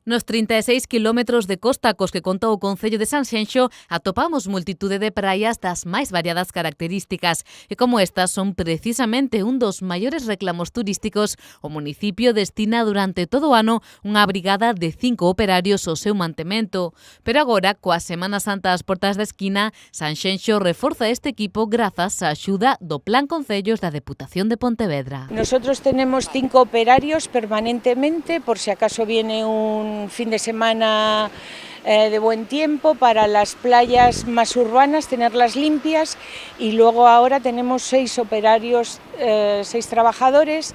Nos 36 kilómetros de costa cos que conta o concello de Sanxenxo atopamos multitude de praias das máis variadas características e como estas son precisamente un dos maiores reclamos turísticos, o municipio destina durante todo o ano unha brigada de 5 operarios ao seu mantemento. Pero agora, coa Semana Santa ás portas da esquina, Sanxenxo reforza este equipo grazas á axuda do Plan Concellos da Deputación de Pontevedra. Nosotros tenemos 5 operarios permanentemente, por si acaso viene un fin de semana de buen tiempo para las playas más urbanas, tenerlas limpias, y luego ahora tenemos 6 operarios, 6 trabajadores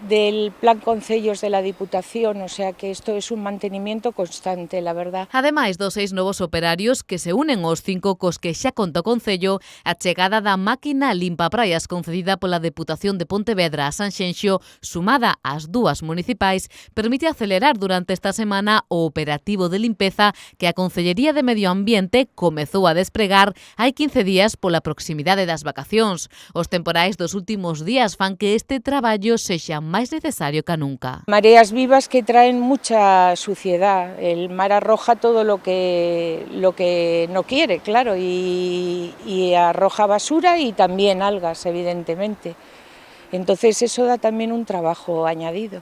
del Plan Concellos de la Diputación, o sea que esto es un mantenimiento constante, la verdad. Ademais dos 6 novos operarios que se unen aos 5 cos que xa conta o Concello, a chegada da máquina limpa praias concedida pola Deputación de Pontevedra a Sanxenxo, sumada ás 2 municipais, permite acelerar durante esta semana o operativo de limpeza que a Concellería de Medio Ambiente comezou a despregar hai 15 días pola proximidade das vacacións. Os temporais dos últimos días fan que este traballo sexa máis necesario que nunca. Mareas vivas que traen mucha suciedad, el mar arroja todo lo que no quiere, claro, y arroja basura y también algas, evidentemente. Entonces eso da también un trabajo añadido.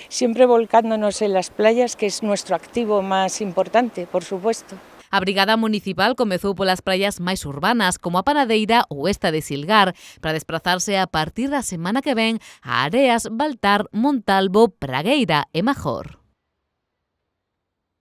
Siempre volcándonos en las playas, que es nuestro activo más importante, por supuesto. A Brigada Municipal comezou polas praias máis urbanas, como a Panadeira ou esta de Silgar, para desplazarse a partir da semana que ven a Areas, Baltar, Montalvo, Pragueira e Major.